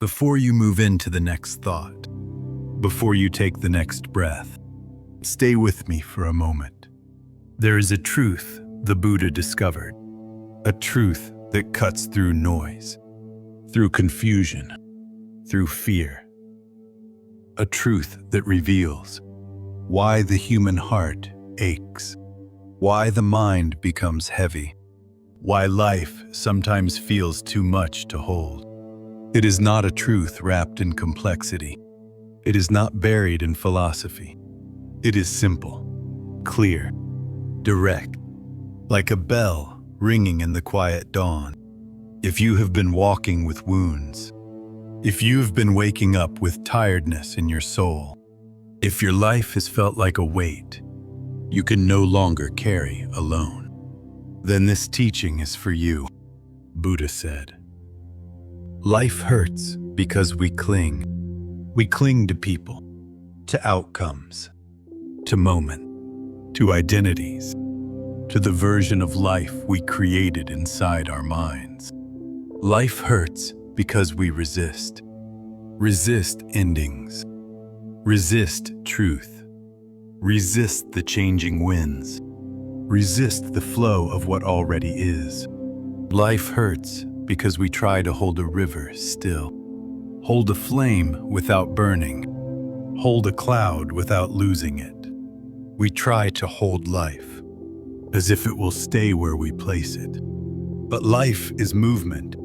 Before you move into the next thought, before you take the next breath, stay with me for a moment. There is a truth the Buddha discovered, a truth that cuts through noise, through confusion, through fear. A truth that reveals why the human heart aches, why the mind becomes heavy, why life sometimes feels too much to hold. It is not a truth wrapped in complexity. It is not buried in philosophy. It is simple, clear, direct, like a bell ringing in the quiet dawn. If you have been walking with wounds, if you have been waking up with tiredness in your soul, if your life has felt like a weight you can no longer carry alone, then this teaching is for you. Buddha said, life hurts because we cling. We cling to people, to outcomes, to moments, to identities, to the version of life we created inside our minds. Life hurts because we resist. Resist endings. Resist truth. Resist the changing winds. Resist the flow of what already is. Life hurts because we try to hold a river still. Hold a flame without burning. Hold a cloud without losing it. We try to hold life as if it will stay where we place it. But life is movement.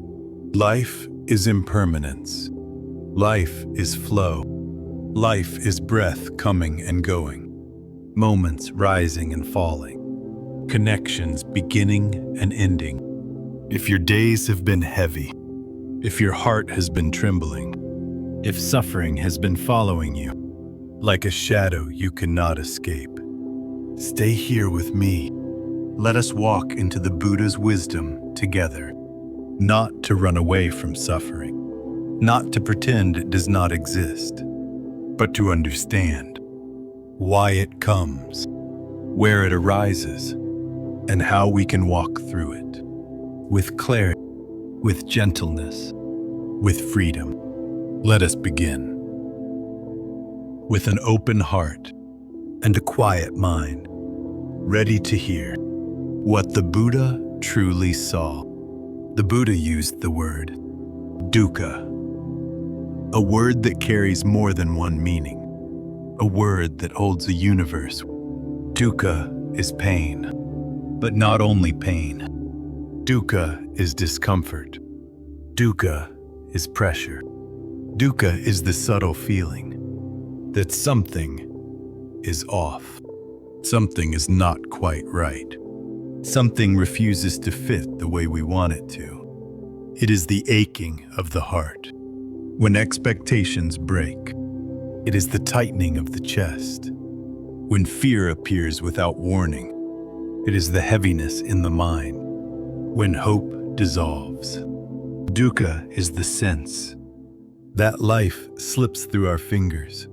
Life is impermanence. Life is flow. Life is breath coming and going. Moments rising and falling. Connections beginning and ending. If your days have been heavy, if your heart has been trembling, if suffering has been following you, like a shadow you cannot escape, stay here with me. Let us walk into the Buddha's wisdom together, not to run away from suffering, not to pretend it does not exist, but to understand why it comes, where it arises, and how we can walk through it with clarity, with gentleness, with freedom. Let us begin. With an open heart and a quiet mind, ready to hear what the Buddha truly saw. The Buddha used the word dukkha, a word that carries more than one meaning, a word that holds a universe. Dukkha is pain, but not only pain. Dukkha is discomfort. Dukkha is pressure. Dukkha is the subtle feeling that something is off. Something is not quite right. Something refuses to fit the way we want it to. It is the aching of the heart. When expectations break, it is the tightening of the chest. When fear appears without warning, it is the heaviness in the mind. When hope dissolves, dukkha is the sense that life slips through our fingers,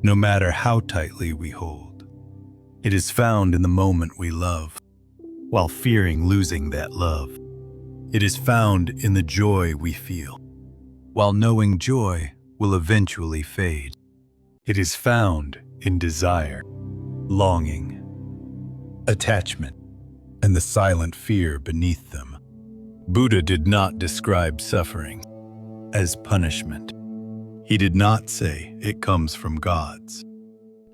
no matter how tightly we hold. It is found in the moment we love, while fearing losing that love. It is found in the joy we feel, while knowing joy will eventually fade. It is found in desire, longing, attachment, and the silent fear beneath them. Buddha did not describe suffering as punishment. He did not say it comes from gods,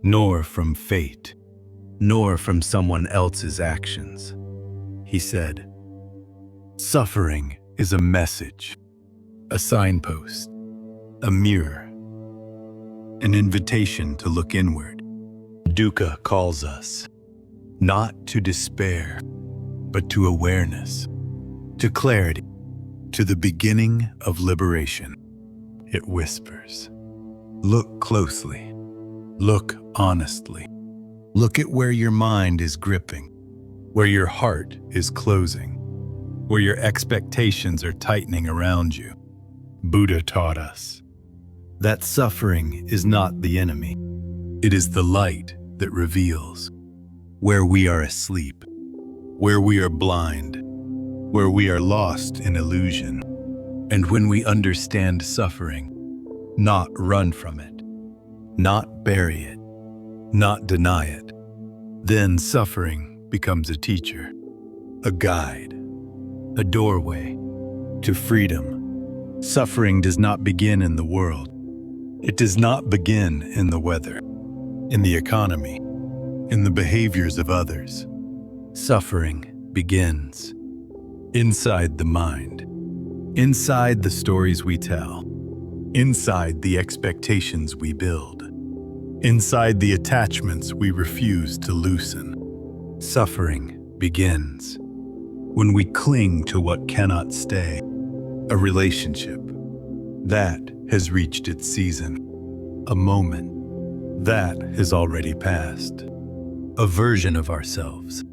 nor from fate, nor from someone else's actions. He said, suffering is a message, a signpost, a mirror, an invitation to look inward. Dukkha calls us not to despair, but to awareness, to clarity, to the beginning of liberation. It whispers, look closely, look honestly, look at where your mind is gripping, where your heart is closing, where your expectations are tightening around you. Buddha taught us that suffering is not the enemy. It is the light that reveals where we are asleep, where we are blind, where we are lost in illusion. And when we understand suffering, not run from it, not bury it, not deny it, then suffering becomes a teacher, a guide, a doorway to freedom. Suffering does not begin in the world. It does not begin in the weather, in the economy, in the behaviors of others. Suffering begins inside the mind, inside the stories we tell, inside the expectations we build, inside the attachments we refuse to loosen. Suffering begins when we cling to what cannot stay, a relationship that has reached its season, a moment that has already passed, a version of ourselves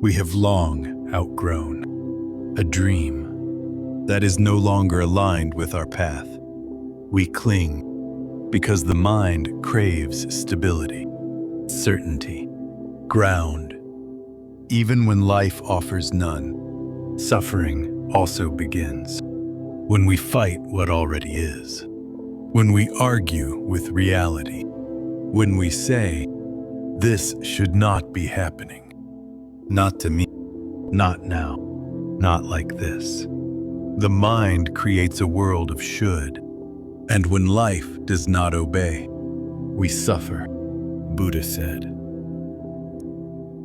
we have long outgrown, a dream that is no longer aligned with our path. We cling because the mind craves stability, certainty, ground. Even when life offers none, suffering also begins. When we fight what already is, when we argue with reality, when we say, "This should not be happening. Not to me, not now, not like this." The mind creates a world of should, and when life does not obey, we suffer, Buddha said.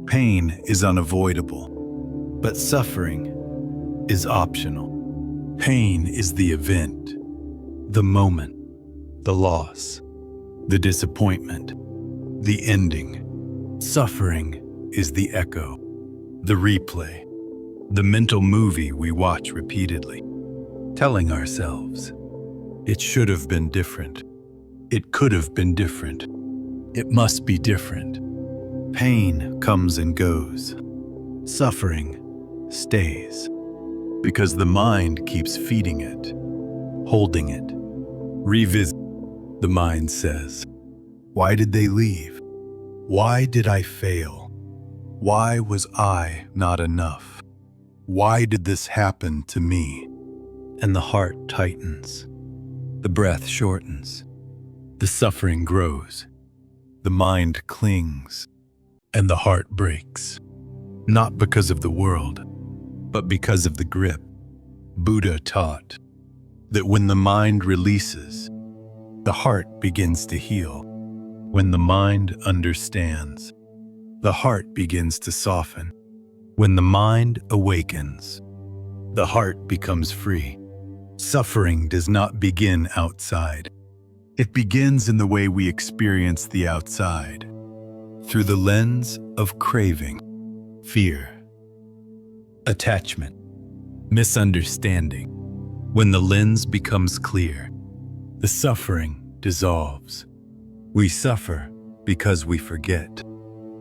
Pain is unavoidable, but suffering is optional. Pain is the event, the moment, the loss, the disappointment, the ending. Suffering is the echo, the replay, the mental movie we watch repeatedly, telling ourselves, "It should have been different. It could have been different. It must be different." Pain comes and goes. Suffering stays, because the mind keeps feeding it, holding it. Revisit, the mind says. Why did they leave? Why did I fail? Why was I not enough? Why did this happen to me? And the heart tightens. The breath shortens. The suffering grows. The mind clings. And the heart breaks. Not because of the world, but because of the grip. Buddha taught that when the mind releases, the heart begins to heal. When the mind understands, the heart begins to soften. When the mind awakens, the heart becomes free. Suffering does not begin outside. It begins in the way we experience the outside, through the lens of craving, fear, attachment, misunderstanding. When the lens becomes clear, the suffering dissolves. We suffer because we forget.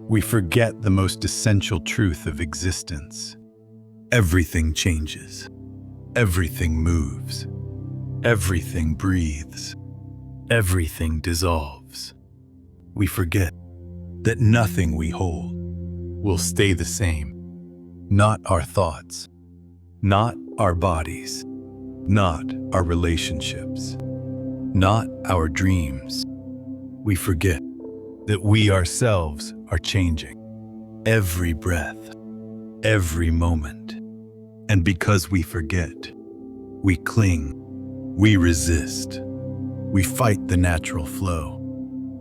We forget the most essential truth of existence. Everything changes. Everything moves. Everything breathes. Everything dissolves. We forget that nothing we hold will stay the same. Not our thoughts, not our bodies, not our relationships, not our dreams. We forget that we ourselves are changing every breath, every moment. And because we forget, we cling, we resist, we fight the natural flow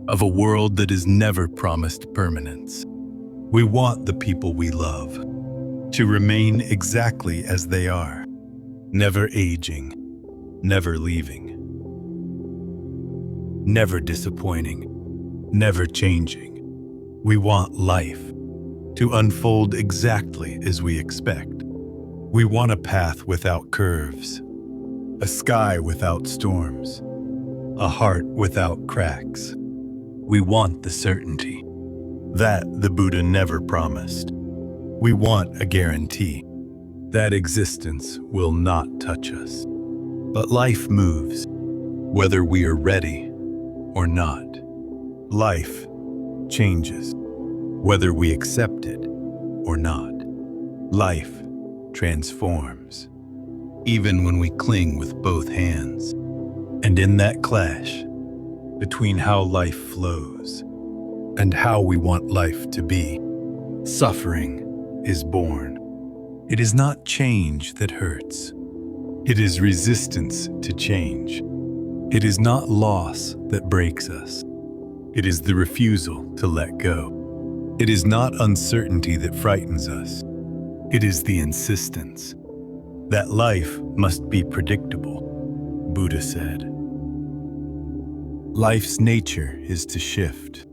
of a world that is never promised permanence. We want the people we love to remain exactly as they are, never aging, never leaving, never disappointing, never changing. We want life to unfold exactly as we expect. We want a path without curves, a sky without storms, a heart without cracks. We want the certainty that the Buddha never promised. We want a guarantee that existence will not touch us. But life moves, whether we are ready or not. Life changes, whether we accept it or not. Life transforms. even when we cling with both hands. And in that clash between how life flows and how we want life to be, suffering is born. It is not change that hurts. It is resistance to change. It is not loss that breaks us. It is the refusal to let go. It is not uncertainty that frightens us. It is the insistence that life must be predictable. Buddha said, life's nature is to shift,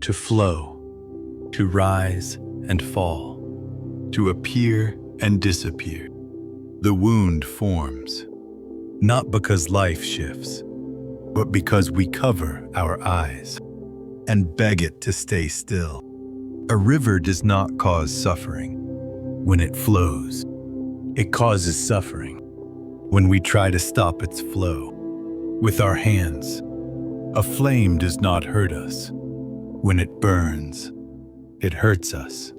to flow, to rise and fall, to appear and disappear. The wound forms, not because life shifts, but because we cover our eyes and beg it to stay still. A river does not cause suffering when it flows. It causes suffering when we try to stop its flow with our hands. A flame does not hurt us when it burns. It hurts us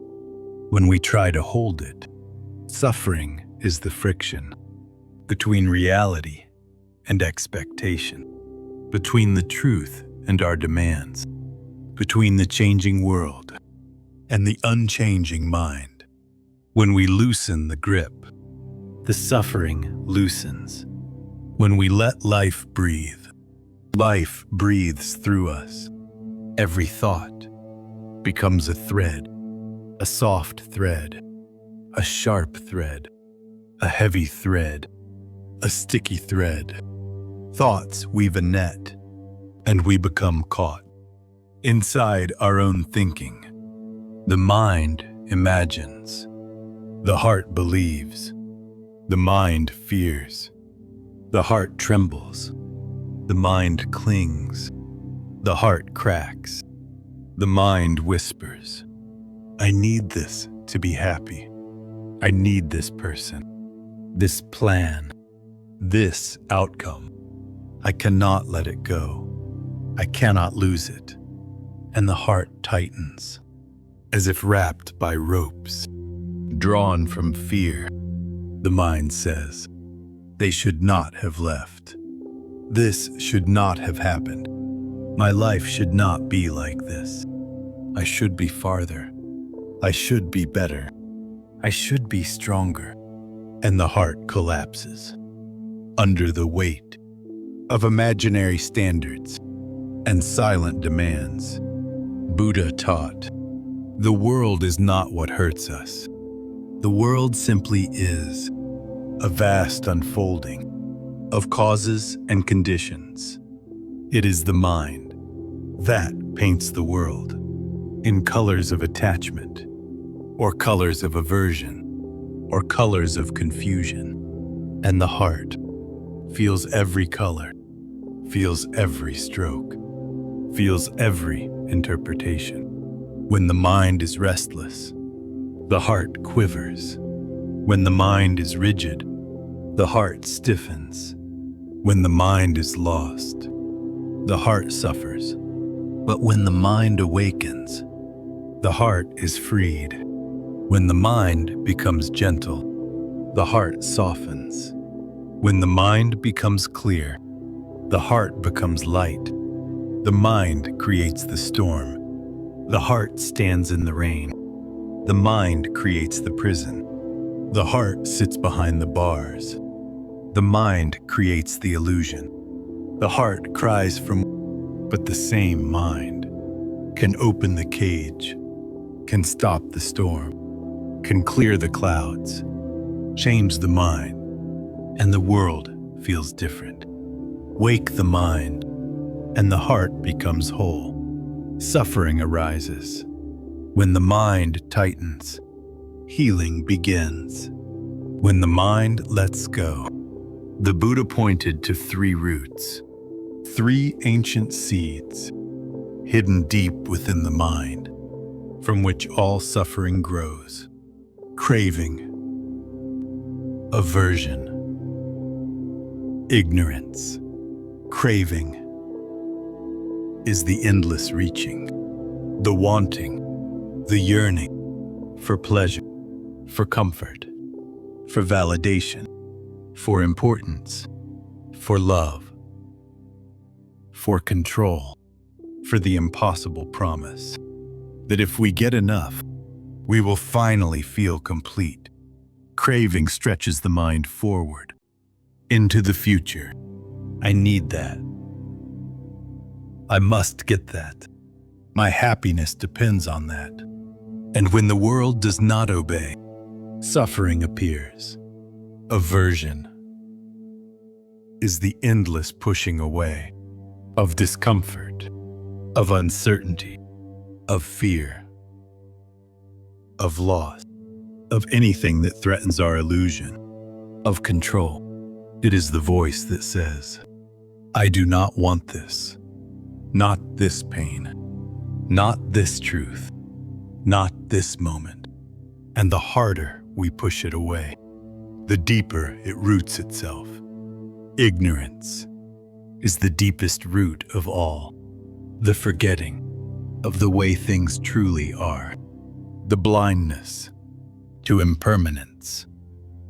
when we try to hold it. Suffering is the friction between reality and expectation, between the truth and our demands, between the changing world and the unchanging mind. When we loosen the grip, the suffering loosens. When we let life breathes through us. Every thought becomes a thread, a soft thread, a sharp thread, a heavy thread, a sticky thread. Thoughts weave a net, and we become caught inside our own thinking. The mind imagines, the heart believes, the mind fears, the heart trembles, the mind clings, the heart cracks, the mind whispers, I need this to be happy. I need this person, this plan, this outcome. I cannot let it go. I cannot lose it. And the heart tightens, as if wrapped by ropes, drawn from fear. The mind says, they should not have left. This should not have happened. My life should not be like this. I should be farther. I should be better. I should be stronger. And the heart collapses under the weight of imaginary standards and silent demands. Buddha taught, the world is not what hurts us. The world simply is a vast unfolding of causes and conditions. It is the mind that paints the world in colors of attachment, or colors of aversion, or colors of confusion. And the heart feels every color, feels every stroke, feels every interpretation. When the mind is restless, the heart quivers. When the mind is rigid, the heart stiffens. When the mind is lost, the heart suffers. But when the mind awakens, the heart is freed. When the mind becomes gentle, the heart softens. When the mind becomes clear, the heart becomes light. The mind creates the storm. The heart stands in the rain. The mind creates the prison. The heart sits behind the bars. The mind creates the illusion. The heart cries from, but the same mind can open the cage, can stop the storm, can clear the clouds, change the mind, and the world feels different. Wake the mind, and the heart becomes whole. Suffering arises. When the mind tightens, healing begins. When the mind lets go, the Buddha pointed to 3 roots, 3 ancient seeds, hidden deep within the mind, from which all suffering grows. Craving, aversion, ignorance. Craving is the endless reaching, the wanting, the yearning for pleasure, for comfort, for validation. for importance, for love, for control, for the impossible promise that if we get enough, we will finally feel complete. Craving stretches the mind forward, into the future. I need that. I must get that. My happiness depends on that. And when the world does not obey, suffering appears. Aversion is the endless pushing away of discomfort, of uncertainty, of fear, of loss, of anything that threatens our illusion, of control. It is the voice that says, I do not want this, not this pain, not this truth, not this moment. And the harder we push it away, the deeper it roots itself. Ignorance is the deepest root of all, the forgetting of the way things truly are, the blindness to impermanence,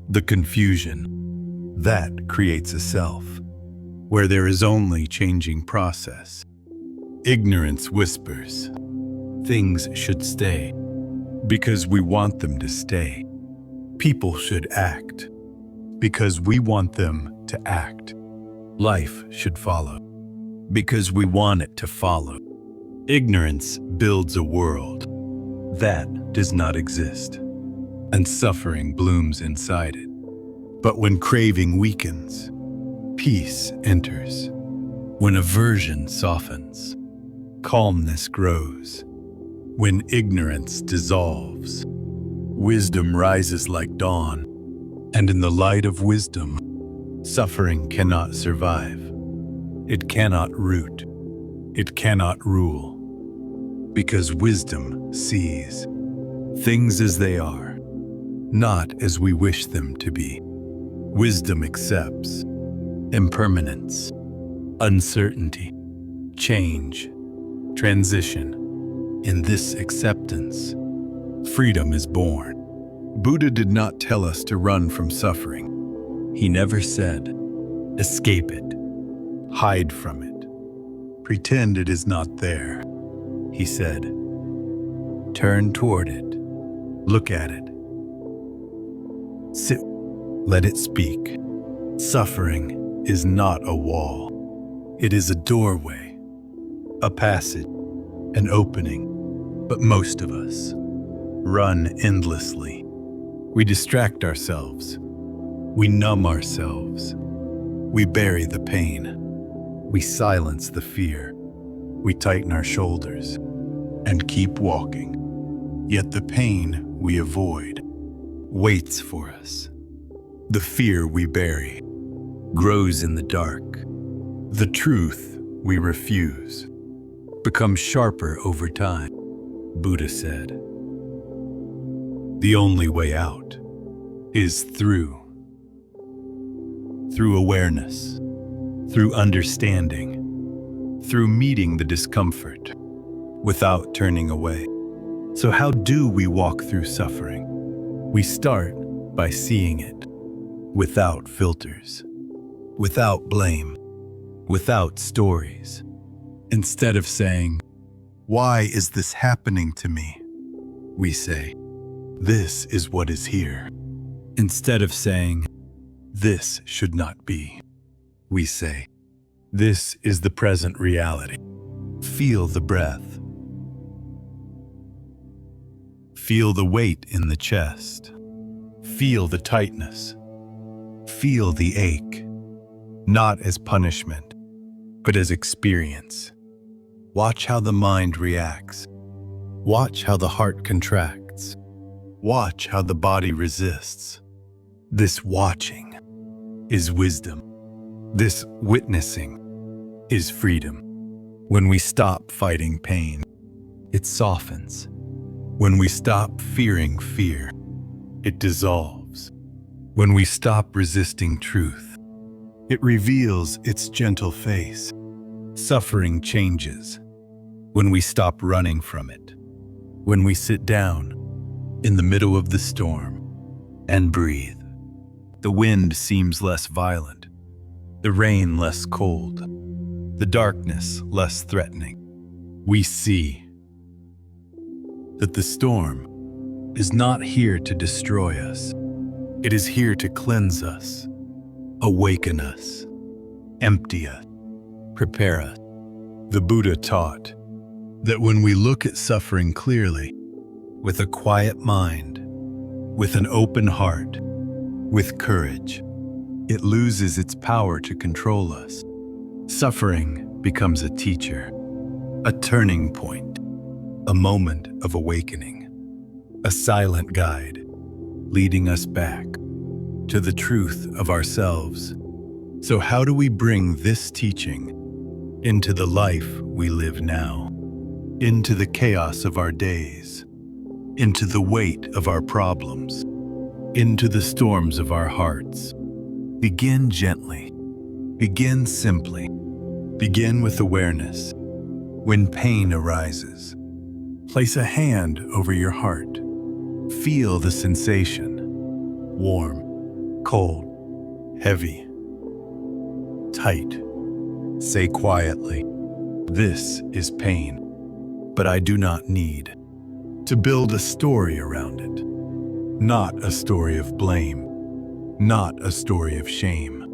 the confusion that creates a self where there is only changing process. Ignorance whispers things should stay because we want them to stay. People should act because we want them to act. Life should follow because we want it to follow. Ignorance builds a world that does not exist, and suffering blooms inside it. But when craving weakens, peace enters. When aversion softens, calmness grows. When ignorance dissolves, wisdom rises like dawn. And in the light of wisdom, suffering cannot survive. It cannot root. It cannot rule. Because wisdom sees things as they are, not as we wish them to be. Wisdom accepts impermanence, uncertainty, change, transition. In this acceptance, freedom is born. Buddha did not tell us to run from suffering. He never said, escape it, hide from it, pretend it is not there. He said, turn toward it, look at it, sit, let it speak. Suffering is not a wall. It is a doorway, a passage, an opening. But most of us run endlessly. We distract ourselves. We numb ourselves. We bury the pain. We silence the fear. We tighten our shoulders and keep walking. Yet the pain we avoid waits for us. The fear we bury grows in the dark. The truth we refuse becomes sharper over time. Buddha said, the only way out is through awareness, through understanding, through meeting the discomfort without turning away. So how do we walk through suffering? We start by seeing it without filters, without blame, without stories. Instead of saying, why is this happening to me? We say, this is what is here. Instead of saying, this should not be, we say, this is the present reality. Feel the breath. Feel the weight in the chest. Feel the tightness. Feel the ache, not as punishment, but as experience. Watch how the mind reacts. Watch how the heart contracts. Watch how the body resists. This watching is wisdom. This witnessing is freedom. When we stop fighting pain, it softens. When we stop fearing fear, it dissolves. When we stop resisting truth, it reveals its gentle face. Suffering changes when we stop running from it. When we sit down in the middle of the storm and breathe. The wind seems less violent, the rain less cold, the darkness less threatening. We see that the storm is not here to destroy us. It is here to cleanse us, awaken us, empty us, prepare us. The Buddha taught that when we look at suffering clearly, with a quiet mind, with an open heart, with courage, it loses its power to control us. Suffering becomes a teacher, a turning point, a moment of awakening, a silent guide leading us back to the truth of ourselves. So how do we bring this teaching into the life we live now, into the chaos of our days, into the weight of our problems, into the storms of our hearts? Begin gently, begin simply, begin with awareness. When pain arises, place a hand over your heart. Feel the sensation, warm, cold, heavy, tight. Say quietly, "This is pain, but I do not need to build a story around it. Not a story of blame, not a story of shame,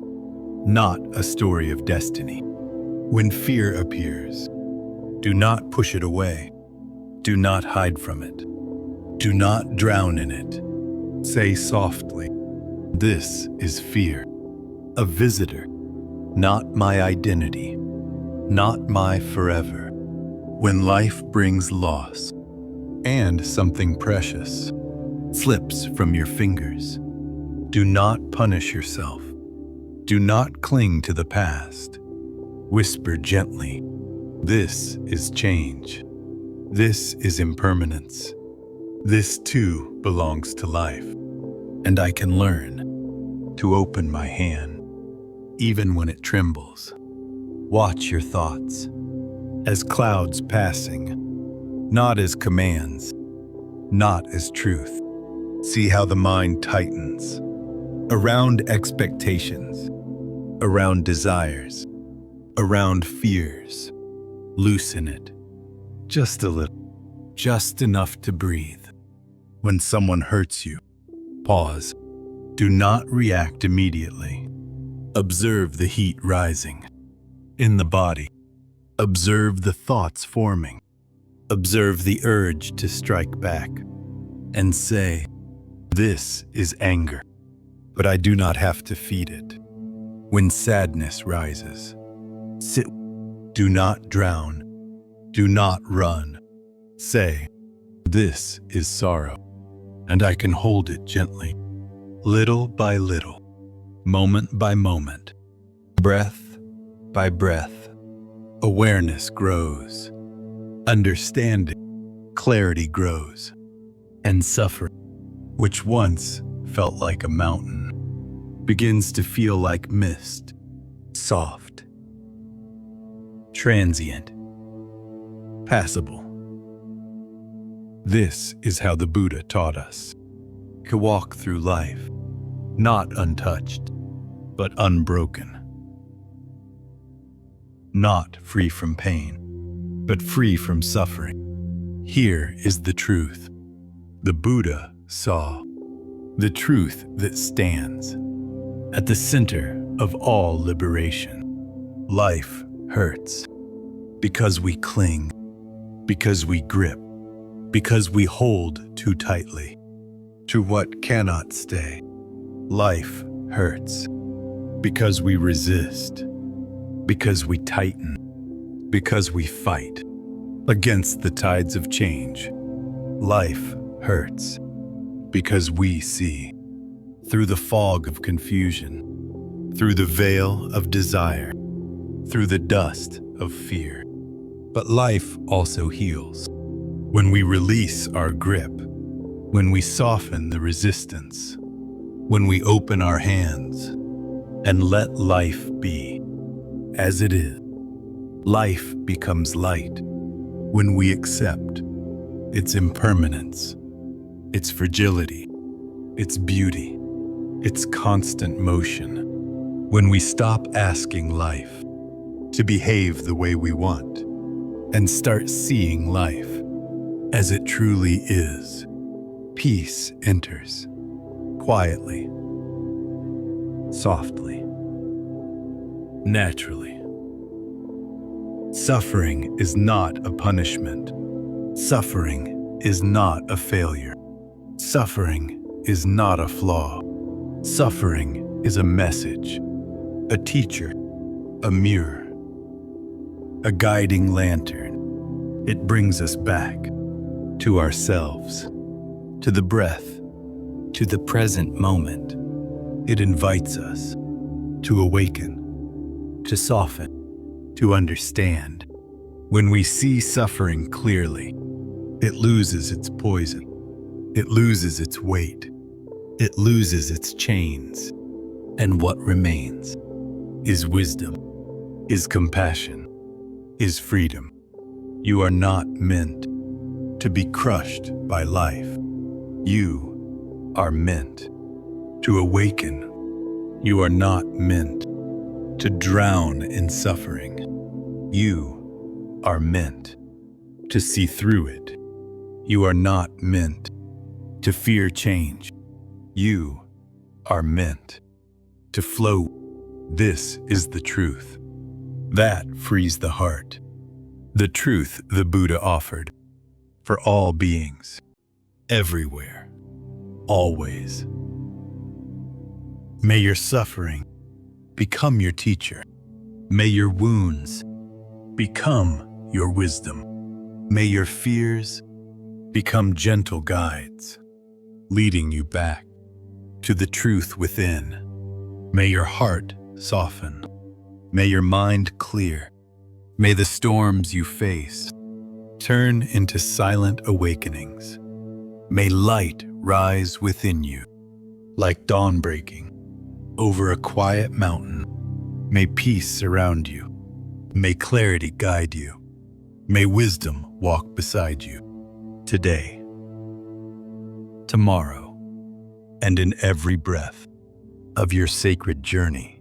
not a story of destiny." When fear appears, do not push it away. Do not hide from it. Do not drown in it. Say softly, "This is fear, a visitor, not my identity, not my forever." When life brings loss and something precious slips from your fingers, do not punish yourself. Do not cling to the past. Whisper gently, "This is change. This is impermanence. This too belongs to life. And I can learn to open my hand, even when it trembles." Watch your thoughts as clouds passing, not as commands, not as truth. See how the mind tightens around expectations, around desires, around fears. Loosen it, just a little, just enough to breathe. When someone hurts you, pause. Do not react immediately. Observe the heat rising in the body. Observe the thoughts forming. Observe the urge to strike back and say, "This is anger, but I do not have to feed it." When sadness rises, sit. Do not drown. Do not run. Say, "This is sorrow, and I can hold it gently." Little by little, moment by moment, breath by breath, awareness grows, understanding, clarity grows, and suffering, which once felt like a mountain, begins to feel like mist, soft, transient, passable. This is how the Buddha taught us to walk through life, not untouched, but unbroken. Not free from pain, but free from suffering. Here is the truth. The Buddha saw the truth that stands at the center of all liberation. Life hurts because we cling, because we grip, because we hold too tightly to what cannot stay. Life hurts because we resist, because we tighten, because we fight against the tides of change. Life hurts because we see through the fog of confusion, through the veil of desire, through the dust of fear. But life also heals when we release our grip, when we soften the resistance, when we open our hands and let life be as it is. Life becomes light when we accept its impermanence, its fragility, its beauty, its constant motion. When we stop asking life to behave the way we want and start seeing life as it truly is, peace enters quietly, softly, naturally. Suffering is not a punishment. Suffering is not a failure. Suffering is not a flaw. Suffering is a message, a teacher, a mirror, a guiding lantern. It brings us back to ourselves, to the breath, to the present moment. It invites us to awaken, to soften, to understand. When we see suffering clearly, it loses its poison. It loses its weight. It loses its chains. And what remains is wisdom, is compassion, is freedom. You are not meant to be crushed by life. You are meant to awaken. You are not meant to drown in suffering. You are meant to see through it. You are not meant to fear change. You are meant to flow. This is the truth. That frees the heart. The truth the Buddha offered for all beings, everywhere, always. May your suffering become your teacher. May your wounds become your wisdom. May your fears become gentle guides, leading you back to the truth within. May your heart soften. May your mind clear. May the storms you face turn into silent awakenings. May light rise within you, like dawn breaking over a quiet mountain. May peace surround you. May clarity guide you. May wisdom walk beside you today, tomorrow, and in every breath of your sacred journey.